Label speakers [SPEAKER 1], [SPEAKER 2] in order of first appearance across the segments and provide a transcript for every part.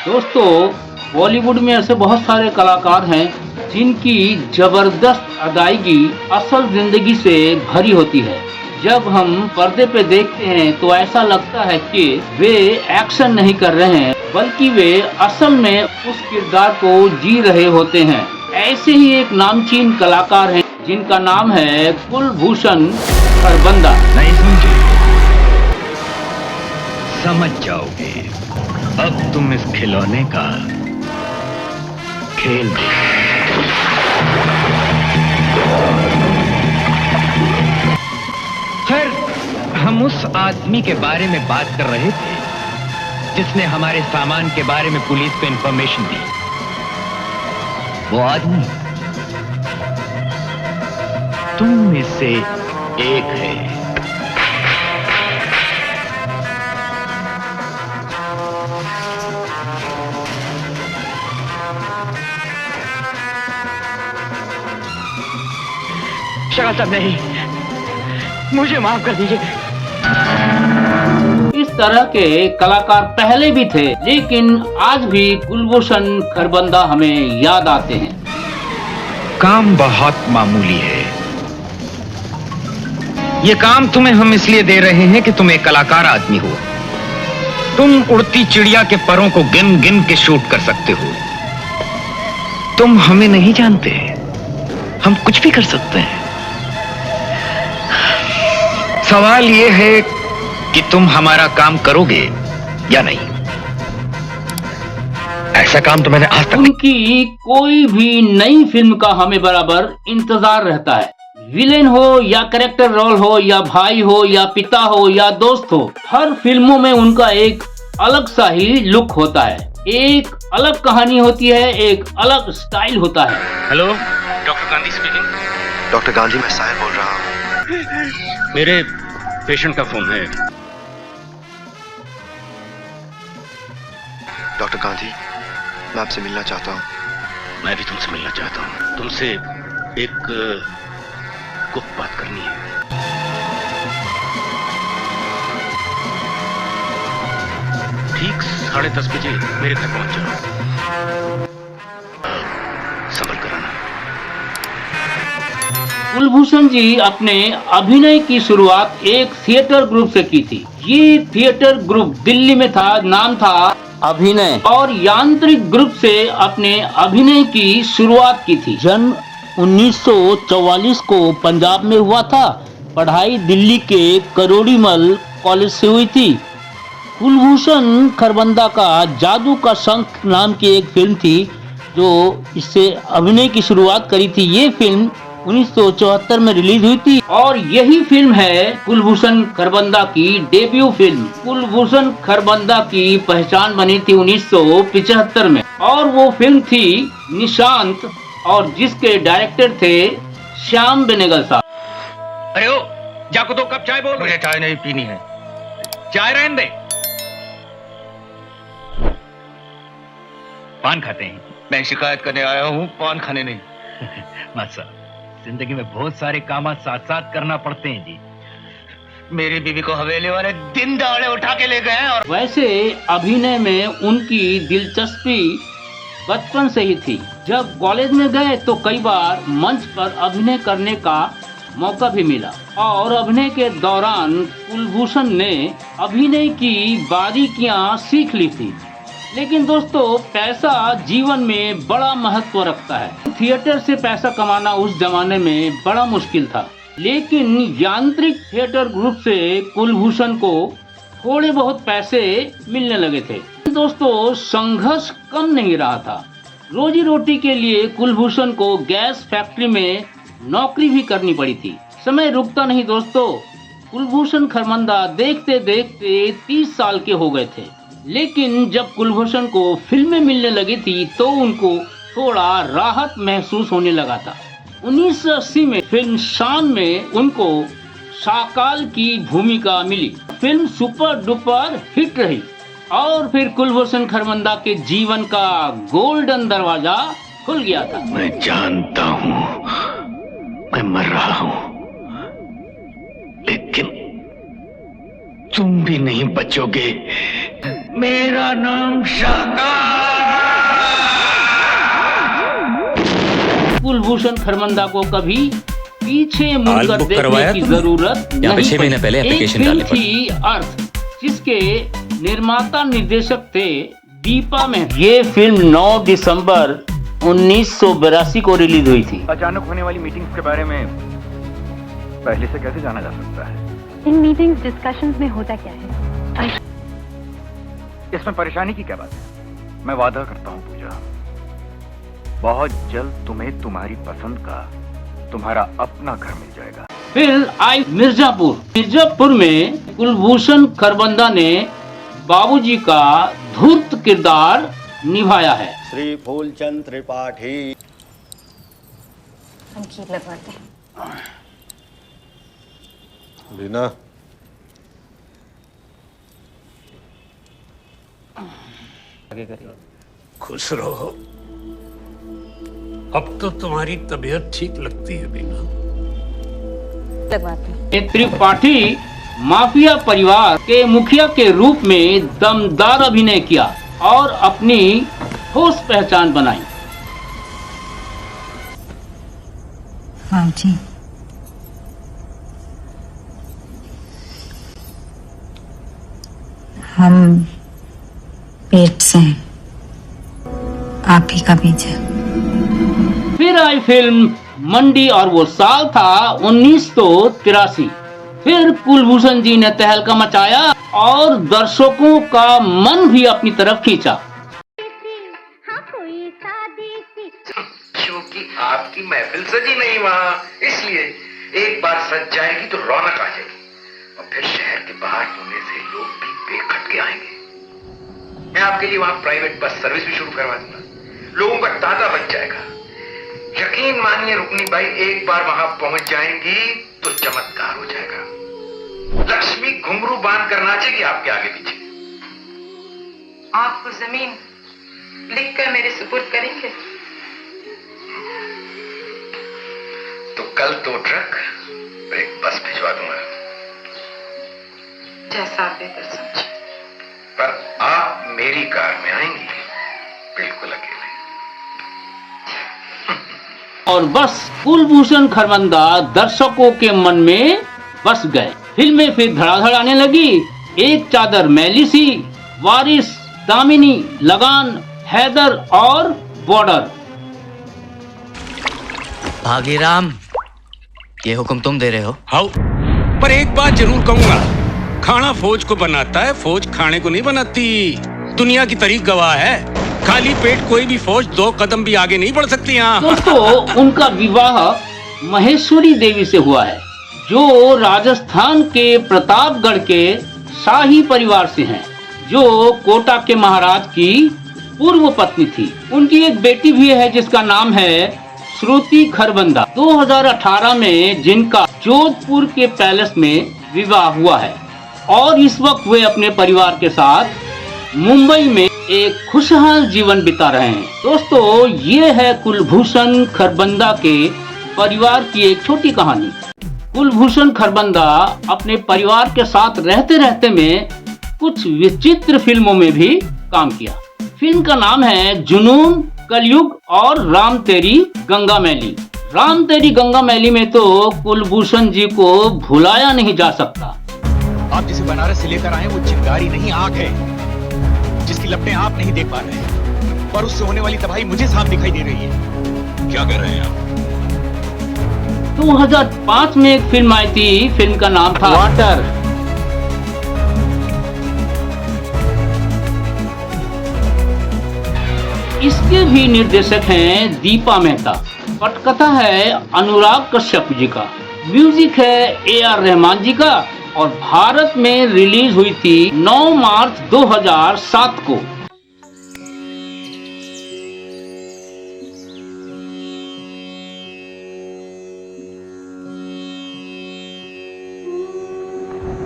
[SPEAKER 1] दोस्तों, बॉलीवुड में ऐसे बहुत सारे कलाकार हैं जिनकी जबरदस्त अदायगी असल जिंदगी से भरी होती है। जब हम पर्दे पे देखते हैं तो ऐसा लगता है कि वे एक्शन नहीं कर रहे हैं, बल्कि वे असल में उस किरदार को जी रहे होते हैं। ऐसे ही एक नामचीन कलाकार हैं जिनका नाम है कुलभूषण खरबंदा।
[SPEAKER 2] नहीं समझे? समझ जाओगे। अब तुम इस खिलौने का खेल देखो। खैर, हम उस आदमी के बारे में बात कर रहे थे जिसने हमारे सामान के बारे में पुलिस को इंफॉर्मेशन दी। वो आदमी तुम में से एक है। शक्ल साहब, नहीं, मुझे माफ कर दीजिए।
[SPEAKER 1] इस तरह के कलाकार पहले भी थे, लेकिन आज भी कुलभूषण खरबंदा हमें याद आते हैं।
[SPEAKER 2] काम बहुत मामूली है। ये काम तुम्हें हम इसलिए दे रहे हैं कि तुम एक कलाकार आदमी हो। तुम उड़ती चिड़िया के परों को गिन गिन के शूट कर सकते हो। तुम हमें नहीं जानते, हम कुछ भी कर सकते हैं। सवाल ये है कि तुम हमारा काम करोगे या नहीं। ऐसा काम तो मैंने आज तक
[SPEAKER 1] उनकी कोई भी नई फिल्म का हमें बराबर इंतजार रहता है। विलेन हो या कैरेक्टर रोल हो या भाई हो या पिता हो या दोस्त हो, हर फिल्मों में उनका एक अलग सा ही लुक होता है, एक अलग कहानी होती है, एक अलग स्टाइल होता है।
[SPEAKER 2] Hello, doctor Gandhi speaking.
[SPEAKER 3] Doctor Gandhi, मैं साहिर बोल रहा हूँ।
[SPEAKER 2] मेरे पेशेंट का फोन है।
[SPEAKER 3] डॉक्टर गांधी, मैं आपसे मिलना चाहता हूँ।
[SPEAKER 2] मैं भी तुमसे मिलना चाहता हूँ। तुमसे एक गुप्त बात करनी है। ठीक 10:30 बजे मेरे घर पहुंच जाओ। संभल कर आना।
[SPEAKER 1] कुलभूषण जी अपने अभिनय की शुरुआत एक थिएटर ग्रुप से की थी। ये थिएटर ग्रुप दिल्ली में था, नाम था अभिनय, और यांत्रिक ग्रुप से अपने अभिनय की शुरुआत की थी। जन्म 1944 को पंजाब में हुआ था। पढ़ाई दिल्ली के करोड़ीमल कॉलेज से हुई थी। कुलभूषण खरबंदा का जादू का शंख नाम की एक फिल्म थी जो इससे अभिनय की शुरुआत करी थी। ये फिल्म 1974 में रिलीज हुई थी और यही फिल्म है कुलभूषण खरबंदा की डेब्यू फिल्म। कुलभूषण खरबंदा की पहचान बनी थी 1975 में और वो फिल्म थी निशांत, और जिसके डायरेक्टर थे श्याम बेनेगल साहब।
[SPEAKER 2] अरे ओ, जाको 2 कप चाय बोल। मुझे चाय नहीं पीनी है। चाय रहने दे। पान खाते हैं?
[SPEAKER 3] मैं शिकायत करने आया हूँ, पान खाने नहीं।
[SPEAKER 2] मासा, जिंदगी में बहुत सारे काम साथ साथ करना पड़ते हैं जी।
[SPEAKER 3] मेरी बीवी को हवेली वाले दिन दहाड़े उठा के ले गए। और
[SPEAKER 1] वैसे अभिनय में उनकी दिलचस्पी बचपन से ही थी। जब कॉलेज में गए तो कई बार मंच पर अभिनय करने का मौका भी मिला और अभिनय के दौरान कुलभूषण ने अभिनय की बारीकियां सीख ली थी। लेकिन दोस्तों, पैसा जीवन में बड़ा महत्व रखता है। थिएटर से पैसा कमाना उस जमाने में बड़ा मुश्किल था, लेकिन यांत्रिक थिएटर ग्रुप से कुलभूषण को थोड़े बहुत पैसे मिलने लगे थे। दोस्तों, संघर्ष कम नहीं रहा था। रोजी रोटी के लिए कुलभूषण को गैस फैक्ट्री में नौकरी भी करनी पड़ी थी। समय रुकता नहीं दोस्तों। कुलभूषण खरबंदा देखते देखते 30 साल के हो गए थे, लेकिन जब कुलभूषण को फिल्में मिलने लगी थी तो उनको थोड़ा राहत महसूस होने लगा था। 1980 में फिल्म शान में उनको शाकाल की भूमिका मिली। फिल्म सुपर डुपर हिट रही और फिर कुलभूषण खरबंदा के जीवन का गोल्डन दरवाजा खुल गया था।
[SPEAKER 2] मैं जानता हूँ मैं मर रहा हूँ, लेकिन तुम भी नहीं बचोगे। मेरा नाम शाकाल
[SPEAKER 1] कुलभूषण खरबंदा को कभी पीछे मुड़कर
[SPEAKER 4] बुक
[SPEAKER 1] देखने
[SPEAKER 4] करवाया
[SPEAKER 1] की
[SPEAKER 4] तुमने?
[SPEAKER 1] जरूरत
[SPEAKER 4] यहाँ पे
[SPEAKER 1] नहीं
[SPEAKER 4] 6 महीने
[SPEAKER 1] पड़ी।
[SPEAKER 4] पहले
[SPEAKER 1] एक
[SPEAKER 4] एप्लीकेशन
[SPEAKER 1] फिल्म
[SPEAKER 4] डालनी पड़ी।
[SPEAKER 1] थी अर्थ, जिसके निर्माता निर्देशक थे दीपा मेहता। ये फिल्म 9 दिसंबर 1982 को रिलीज हुई थी।
[SPEAKER 5] अचानक होने वाली मीटिंग्स के बारे में पहले से कैसे जाना जा सकता है?
[SPEAKER 6] इन मीटिंग्स डिस्कशंस में होता क्या है?
[SPEAKER 5] इसमें परेशानी की क्या बात है? मैं वादा करता हूँ पूजा, बहुत जल्द तुम्हें तुम्हारी पसंद का तुम्हारा अपना घर मिल जाएगा।
[SPEAKER 1] फिर आई मिर्जापुर में कुलभूषण खरबंदा ने बाबूजी का धूर्त किरदार निभाया है।
[SPEAKER 7] श्री फूलचंद त्रिपाठी।
[SPEAKER 6] हम कीप लगवाते हैं।
[SPEAKER 7] रीना,
[SPEAKER 4] खुश रहो। अब तो तुम्हारी तबीयत ठीक लगती है बीना।
[SPEAKER 6] लगवाते हैं।
[SPEAKER 1] ये त्रिपाठी माफिया परिवार के मुखिया के रूप में दमदार अभिनय किया और अपनी ठोस पहचान बनाई।
[SPEAKER 6] हाँ जी। हम पेट से हैं, आप ही का बीज है।
[SPEAKER 1] फिर आई फिल्म मंडी और वो साल था 1983। फिर कुलभूषण जी ने तहलका मचाया और दर्शकों का मन भी अपनी तरफ खींचा।
[SPEAKER 3] क्योंकि आपकी महफिल सजी नहीं वहाँ, इसलिए एक बार सज जाएगी तो रौनक आ जाएगी और फिर शहर के बाहर होने से लोग भी बेखटके आएंगे। मैं आपके लिए वहाँ प्राइवेट बस सर्विस भी शुरू करवा दूंगा, लोगों का तांता बच जाएगा। यकीन मानिए रुक्नी बाई, एक बार वहां पहुंच जाएंगी तो चमत्कार हो जाएगा। लक्ष्मी घुंघरू बांध कर नाचेगी आपके आगे पीछे।
[SPEAKER 8] आपको जमीन लिखकर मेरे सुपुर्द करेंगे?
[SPEAKER 3] तो कल 2 ट्रक और एक बस भिजवा दूंगा।
[SPEAKER 8] जैसा आप बेहतर समझे।
[SPEAKER 3] पर आप मेरी कार में आएंगी, बिल्कुल अकेले।
[SPEAKER 1] और बस कुलभूषण खरबंदा दर्शकों के मन में बस गए। फिल्में फिर धड़ाधड़ आने लगी। एक चादर मैली सी, वारिस, दामिनी, लगान, हैदर और बॉर्डर।
[SPEAKER 9] भागीराम, ये हुक्म तुम दे रहे हो?
[SPEAKER 4] हाउ, पर एक बात जरूर कहूंगा, खाना फौज को बनाता है, फौज खाने को नहीं बनाती। दुनिया की तारीख गवाह है, खाली पेट कोई भी फौज 2 कदम भी आगे नहीं बढ़ सकती। यहाँ
[SPEAKER 1] दोस्तों, उनका विवाह महेश्वरी देवी से हुआ है, जो राजस्थान के प्रतापगढ़ के शाही परिवार से हैं, जो कोटा के महाराज की पूर्व पत्नी थी। उनकी एक बेटी भी है जिसका नाम है श्रुति खरबंदा। 2018 में जिनका जोधपुर के पैलेस में विवाह हुआ है और इस वक्त वे अपने परिवार के साथ मुंबई में एक खुशहाल जीवन बिता रहे हैं। दोस्तों, ये है कुलभूषण खरबंदा के परिवार की एक छोटी कहानी। कुलभूषण खरबंदा अपने परिवार के साथ रहते रहते में कुछ विचित्र फिल्मों में भी काम किया। फिल्म का नाम है जुनून, कलयुग और राम तेरी गंगा मैली। राम तेरी गंगा मैली में तो कुलभूषण जी को भुलाया नहीं जा सकता।
[SPEAKER 5] आप जिसे बनारस से लेकर आए वो चिंगारी नहीं, आग है, जिसकी लपटें आप नहीं देख पा रहे हैं, पर उससे होने वाली तबाही मुझे साफ दिखाई दे रही है। क्या कर रहे हैं आप?
[SPEAKER 1] 2005 में एक फिल्म आई थी, फिल्म का नाम था वाटर। इसके भी निर्देशक हैं दीपा मेहता। पटकथा है अनुराग कश्यप जी का, म्यूजिक है AR रहमान जी का और भारत में रिलीज हुई थी 9 मार्च 2007 को।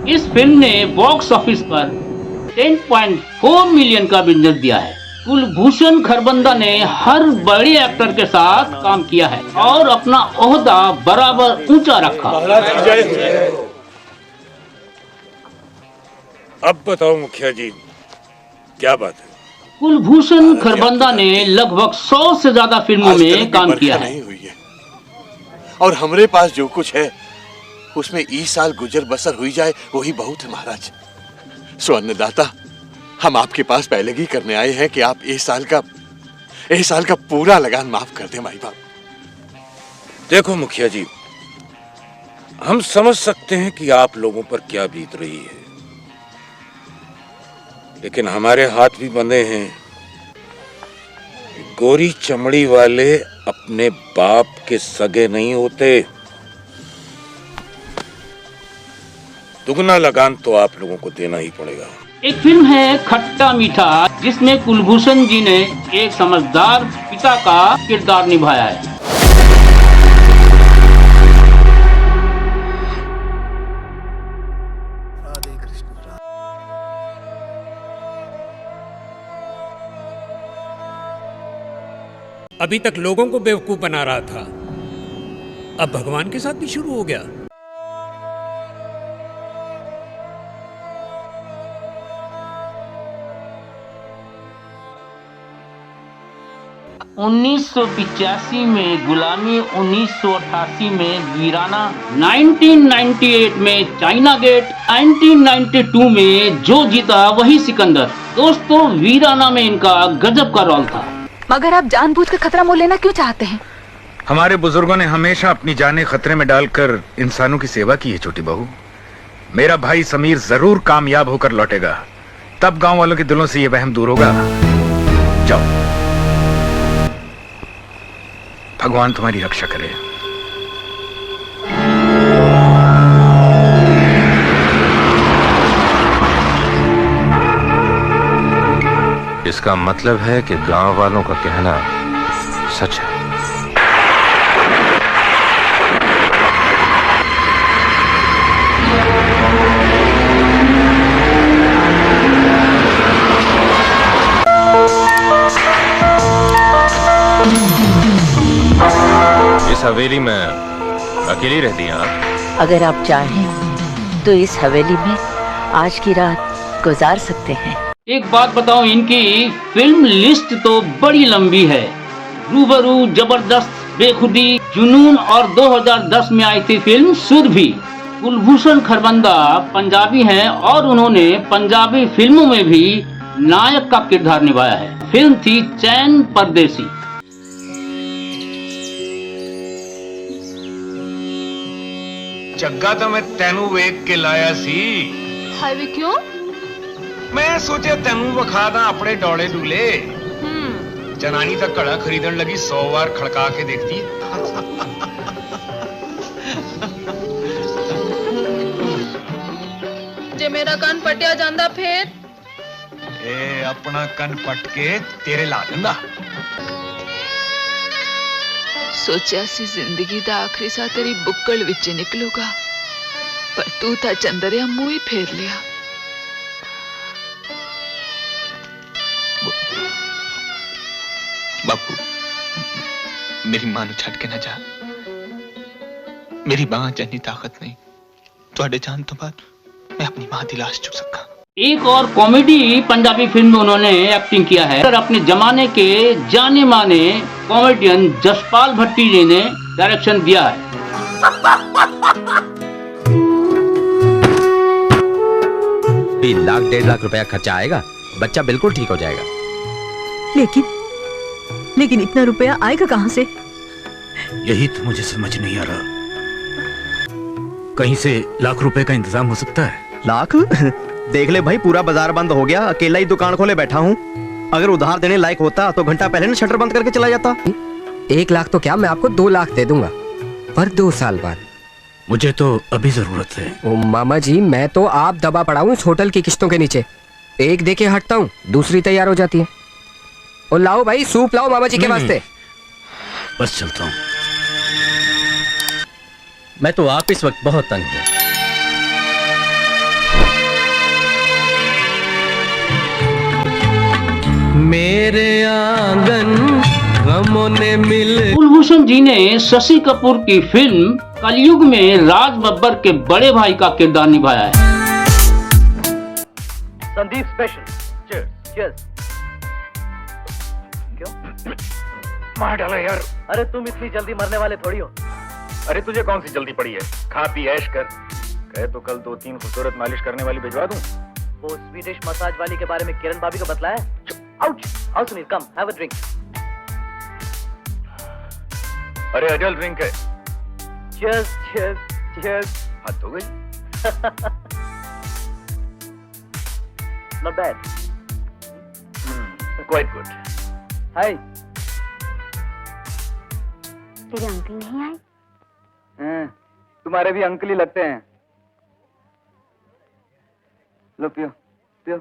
[SPEAKER 1] इस फिल्म ने बॉक्स ऑफिस पर 10.4 मिलियन का बिजनेस दिया है। कुलभूषण खरबंदा ने हर बड़े एक्टर के साथ काम किया है और अपना ओहदा बराबर ऊंचा रखा।
[SPEAKER 4] अब बताओ मुखिया जी, क्या बात है?
[SPEAKER 1] कुलभूषण खरबंदा ने लगभग 100 से ज्यादा फिल्मों में काम किया है।
[SPEAKER 4] नहीं हुई है।
[SPEAKER 10] और हमरे पास जो कुछ है उसमें ई साल गुजर बसर हुई जाए वही बहुत है महाराज। सो अन्नदाता, हम आपके पास पहले ही करने आए हैं कि आप इस साल का पूरा लगान माफ कर दें माई बाप।
[SPEAKER 4] देखो मुखिया जी, हम समझ सकते हैं कि आप लोगों पर क्या बीत रही है, लेकिन हमारे हाथ भी बंधे हैं। गोरी चमड़ी वाले अपने बाप के सगे नहीं होते। दुगना लगान तो आप लोगों को देना ही पड़ेगा।
[SPEAKER 1] एक फिल्म है खट्टा मीठा, जिसमें कुलभूषण जी ने एक समझदार पिता का किरदार निभाया है।
[SPEAKER 4] अभी तक लोगों को बेवकूफ बना रहा था, अब भगवान के साथ भी शुरू हो गया।
[SPEAKER 1] उन्नीस में गुलामी, 1988 में वीराना, 1998 में चाइना गेट, 1992 में जो जीता वही सिकंदर। दोस्तों, वीराना में इनका गजब का रोल था।
[SPEAKER 11] मगर आप जानबूझकर खतरा मोल लेना क्यों चाहते हैं?
[SPEAKER 2] हमारे बुजुर्गों ने हमेशा अपनी जानें खतरे में डालकर इंसानों की सेवा की है छोटी बहू। मेरा भाई समीर जरूर कामयाब होकर लौटेगा, तब गांव वालों के दिलों से यह वहम दूर होगा। जाओ, भगवान तुम्हारी रक्षा करे।
[SPEAKER 12] इसका मतलब है कि गांव वालों का कहना सच है। इस हवेली में अकेली रहती हैं आप?
[SPEAKER 13] अगर आप चाहें तो इस हवेली में आज की रात गुजार सकते हैं।
[SPEAKER 1] एक बात बताऊं, इनकी फिल्म लिस्ट तो बड़ी लंबी है। रूबरू, जबरदस्त, बेखुदी, जुनून और 2010 में आई थी फिल्म सुरभि। कुलभूषण खरबंदा पंजाबी हैं और उन्होंने पंजाबी फिल्मों में भी नायक का किरदार निभाया है। फिल्म थी चैन परदेसी।
[SPEAKER 2] जग्गा तो मैं तेनू वेख के लाया सी।
[SPEAKER 11] हाय वे क्यों?
[SPEAKER 2] मैं सोचे तेनू विखा दा अपने डोले डूले। जनानी तो घड़ा खरीदन लगी 100 बार खड़का के देखती।
[SPEAKER 11] जे मेरा कान पटिया जांदा फिर?
[SPEAKER 2] ए अपना कन पट के तेरे ला दिंदा।
[SPEAKER 11] सोचा सी जिंदगी दा आखिरी सा तेरी बुक्कल विच निकलूगा, पर तू ता चंदरिया मुंह ही फेर लिया।
[SPEAKER 14] बापू, मेरी मां नू छड़ के ना जा। मेरी मां जन्नी ताकत नहीं। तुहाडे जान तो बाद मैं अपनी मां दी लाश चुक सका।
[SPEAKER 1] एक और कॉमेडी पंजाबी फिल्म में उन्होंने एक्टिंग किया है और अपने जमाने के जाने माने कॉमेडियन जसपाल भट्टी जी ने डायरेक्शन दिया है।
[SPEAKER 15] लाख 1.5 लाख रुपया खर्चा आएगा, बच्चा बिल्कुल ठीक हो जाएगा।
[SPEAKER 16] लेकिन इतना रुपया आएगा कहां से?
[SPEAKER 17] यही तो मुझे समझ नहीं आ रहा। कहीं से लाख रुपए का इंतजाम हो सकता है?
[SPEAKER 15] लाख? देख ले भाई, पूरा बाजार बंद हो गया, अकेला ही दुकान खोले बैठा हूँ। अगर उधार देने लायक होता तो घंटा पहले ना शटर बंद करके चला जाता।
[SPEAKER 9] 1 लाख तो क्या, मैं आपको 2 लाख दे दूंगा, पर 2 साल बाद।
[SPEAKER 17] मुझे तो अभी जरूरत है।
[SPEAKER 9] ओ मामा जी, मैं तो आप दबा पड़ा हूँ इस होटल की किस्तों के नीचे। एक देके हटता हूँ, दूसरी तैयार हो जाती है। और लाओ भाई, सूप लाओ मामा जी के वास्ते।
[SPEAKER 17] बस चलता हूँ।
[SPEAKER 15] मैं तो आप इस वक्त बहुत तंग हूँ।
[SPEAKER 18] मेरे आंगन गमों ने मिल।
[SPEAKER 1] कुलभूषण जी ने शशि कपूर की फिल्म कलयुग में राज बब्बर के बड़े भाई का किरदार निभाया है।
[SPEAKER 5] संदीप स्पेशल। चीयर्स। क्यों? मार डाला यार। अरे तुम इतनी जल्दी मरने वाले थोड़ी हो। अरे तुझे कौन सी जल्दी पड़ी है? खा पी ऐश कर। कहे तो कल 2-3 खूबसूरत मालिश करने वाली भिजवा दूं।
[SPEAKER 19] वो स्वीडिश मसाज वाली के बारे में किरण भाभी को बतलाया? आउच! आओ Sunil, come have a drink.
[SPEAKER 5] अरे अडल्ट ड्रिंक है।
[SPEAKER 19] Cheers cheers cheers.
[SPEAKER 5] हद हो गई।
[SPEAKER 19] Not bad.
[SPEAKER 5] Quite good.
[SPEAKER 19] Hi.
[SPEAKER 20] तेरे अंकल नहीं आए?
[SPEAKER 19] तुम्हारे भी अंकल ही लगते हैं। लो पियो पियो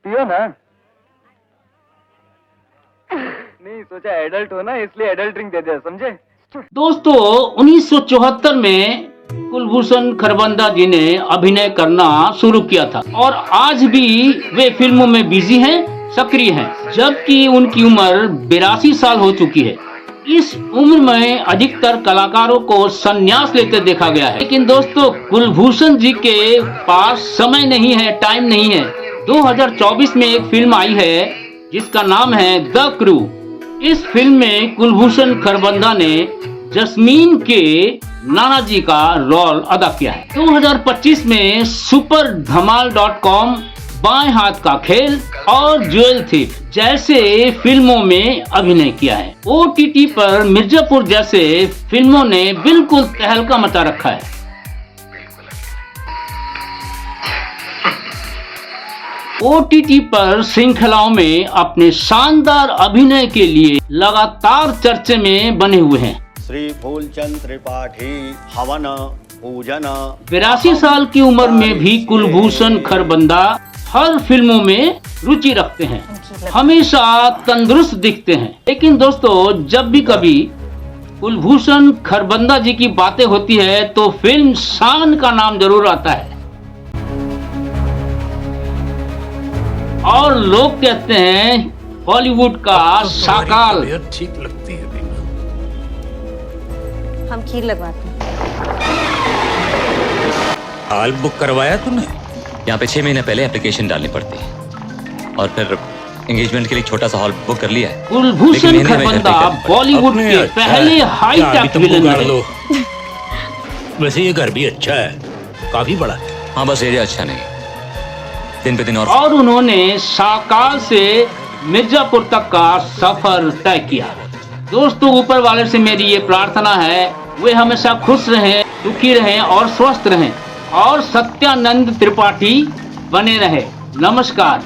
[SPEAKER 19] पियो ना। नहीं सोचा एडल्ट हो ना, इसलिए एडल्ट ड्रिंक दे दिया, समझे?
[SPEAKER 1] दोस्तों 1974 में कुलभूषण खरबंदा जी ने अभिनय करना शुरू किया था और आज भी वे फिल्मों में बिजी हैं, सक्रिय हैं, जबकि उनकी उम्र 82 साल हो चुकी है। इस उम्र में अधिकतर कलाकारों को संन्यास लेते देखा गया है, लेकिन दोस्तों कुलभूषण जी के पास समय नहीं है, टाइम नहीं है। 2024 में एक फिल्म आई है जिसका नाम है द क्रू। इस फिल्म में कुलभूषण खरबंदा ने जस्मीन के नाना जी का रोल अदा किया है। 2025 में सुपर धमाल.com, बाएं हाथ का खेल और ज्वेल थीफ जैसे फिल्मों में अभिनय किया है। OTT पर मिर्जापुर जैसे फिल्मों ने बिल्कुल तहलका मचा रखा है। OTT पर श्रृंखलाओं में अपने शानदार अभिनय के लिए लगातार चर्चे में बने हुए हैं।
[SPEAKER 7] श्री फूलचंद त्रिपाठी हवन पूजन।
[SPEAKER 1] 82 साल की उम्र में भी कुलभूषण खरबंदा हर फिल्मों में रुचि रखते हैं, हमेशा तंदुरुस्त दिखते हैं। लेकिन दोस्तों जब भी कभी कुलभूषण खरबंदा जी की बातें होती है तो फिल्म शान का नाम जरूर आता है और लोग कहते हैं हॉलीवुड का शाकाल।
[SPEAKER 4] ठीक लगती है।
[SPEAKER 20] हम खीर लगवाते हैं।
[SPEAKER 4] हाल बुक करवाया तूने?
[SPEAKER 21] यहाँ पे 6 महीने पहले एप्लीकेशन डालनी पड़ती है और फिर एंगेजमेंट के लिए छोटा सा हॉल बुक कर लिया है।
[SPEAKER 1] कुलभूषण खरबंदा बॉलीवुड के पहले हाई टेक विलन है।
[SPEAKER 17] वैसे ये घर भी अच्छा है, काफी बड़ा है।
[SPEAKER 21] हाँ बस एरिया अच्छा नहीं, दिन पे दिन
[SPEAKER 1] और उन्होंने शाकाल से मिर्जापुर तक का सफर तय किया। दोस्तों ऊपर वाले से मेरी ये प्रार्थना है वे हमेशा खुश रहें, सुखी रहें और स्वस्थ रहें और सत्यानंद त्रिपाठी बने रहे। नमस्कार।